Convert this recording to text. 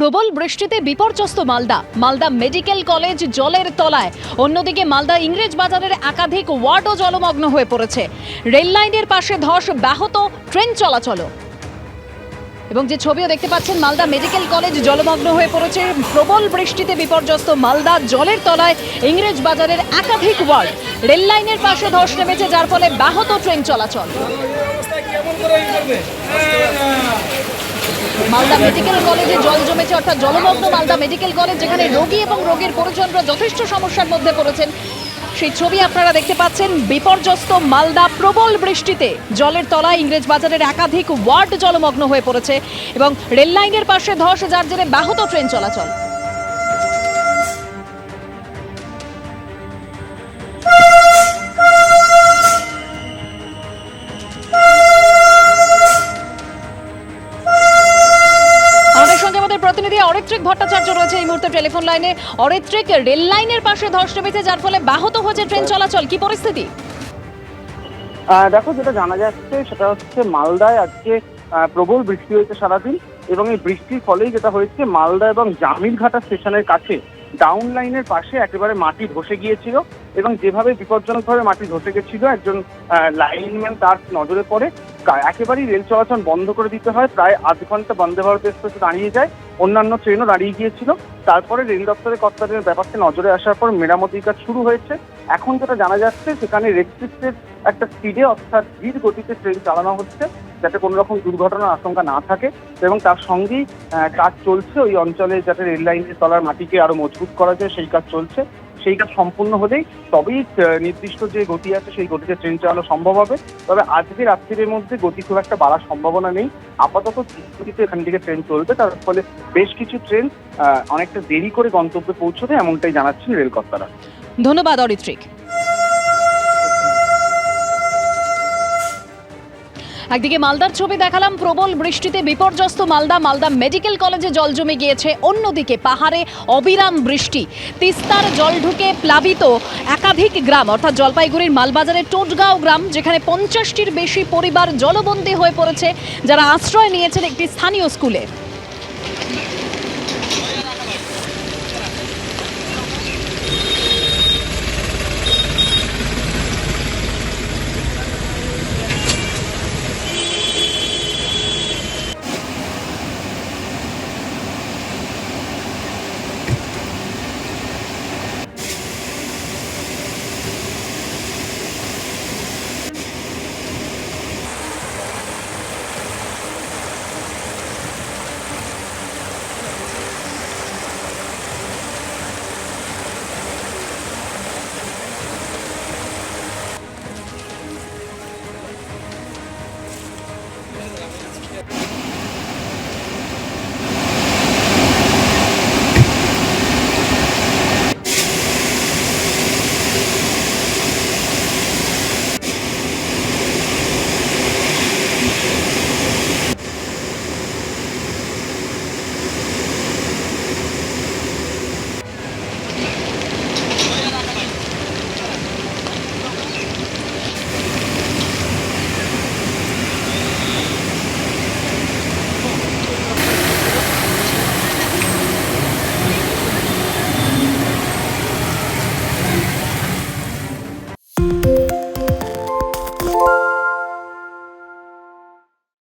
প্রবল বৃষ্টিতে বিপর্যস্ত মালদা মেডিকেল কলেজ জলের তলায়। অন্যদিকে মালদা ইংরেজ বাজারের একাধিক ওয়ার্ডও জলমগ্ন হয়ে পড়েছে। রেল লাইনের পাশে ধস, ব্যাহত ট্রেন চলাচল। এবং যে ছবিও দেখতে পাচ্ছেন, মালদা মেডিকেল কলেজ জলমগ্ন হয়ে পড়েছে। প্রবল বৃষ্টিতে বিপর্যস্ত মালদা, জলের তলায় ইংরেজ বাজারের একাধিক ওয়ার্ড। রেল লাইনের পাশে ধস নেমেছে, যার ফলে ব্যাহত ট্রেন চলাচল। মালদা মেডিকেল কলেজে জল জমেছে, অর্থাৎ জলমগ্ন মালদা মেডিকেল কলেজ, যেখানে রোগী এবং রোগীর পরিজনরা যথেষ্ট সমস্যার মধ্যে পড়েছেন। সেই ছবি আপনারা দেখতে পাচ্ছেন। বিপর্যস্ত মালদা প্রবল বৃষ্টিতে জলের তলায় ইংরেজ বাজারের একাধিক ওয়ার্ড জলমগ্ন হয়ে পড়েছে এবং রেল লাইনের পাশে ধস, যার জেরে ব্যাহত ট্রেন চলাচল। প্রতিনিধি অরিত্রিক ভট্টাচার্য রয়েছে এই মুহূর্তে টেলিফোন লাইনে। অরিত্রিক, রেল লাইনের পাশে ধস নেমেছে, যার ফলে ব্যাহত হচ্ছে ট্রেন চলাচল, কি পরিস্থিতি? দেখো, যেটা জানা যাচ্ছে সেটা হচ্ছে মালদায় আজকে প্রবল বৃষ্টি হয়েছে সারাদিন, এবং এই বৃষ্টির ফলেই যেটা হয়েছে, মালদা এবং জামিরঘাটা স্টেশনের কাছে ডাউন লাইনের পাশে একেবারে মাটি ধসে গিয়েছিল, এবং যেভাবে বিপজ্জনকভাবে মাটি ধসে গেছিল, একজন লাইনম্যান তার নজরে পড়ে একেবারেই রেল চলাচল বন্ধ করে দিতে হয়। প্রায় আধ ঘন্টা বন্দে ভারত এক্সপ্রেস দাঁড়িয়ে যায়, অন্যান্য ট্রেনও দাঁড়িয়ে গিয়েছিল। তারপরে রেল দপ্তরের কর্তাদের ব্যাপারটা নজরে আসার পর মেরামতির কাজ শুরু হয়েছে। এখন যেটা জানা যাচ্ছে, সেখানে রেস্ট্রিক্টেড একটা স্পিডে, অর্থাৎ ধীর গতিতে ট্রেন চালানো হচ্ছে, যাতে কোনো রকম দুর্ঘটনার আশঙ্কা না থাকে, এবং তার সঙ্গেই কাজ চলছে ওই অঞ্চলে, যাতে রেল লাইনের তলার মাটিকে আরো মজবুত করা যায়, সেই কাজ চলছে। সেই কাজ সম্পূর্ণ হলেই তবেই নির্দিষ্ট যে গতি আছে সেই গতিতে ট্রেন চালানো সম্ভব হবে। তবে আজকে রাত্রির মধ্যে গতি খুব একটা বাড়ার সম্ভাবনা নেই। আপাতত গতিতে এখান থেকে ট্রেন চলবে, তার ফলে বেশ কিছু ট্রেন অনেকটা দেরি করে গন্তব্যে পৌঁছবে, এমনটাই জানাচ্ছেন রেল কর্তারা। ধন্যবাদ অরিত্রিক। একদিকে মালদার ছবি দেখালাম, প্রবল বৃষ্টিতে বিপর্যস্ত মালদা মেডিকেল কলেজে জল জমে গিয়েছে। অন্যদিকে পাহাড়ে অবিরাম বৃষ্টি, তিস্তার জল ঢুকে প্লাবিত একাধিক গ্রাম, অর্থাৎ জলপাইগুড়ির মালবাজারের টোটগাঁও গ্রাম, যেখানে 50টির বেশি পরিবার জলবন্দী হয়ে পড়েছে, যারা আশ্রয় নিয়েছেন একটি স্থানীয় স্কুলে।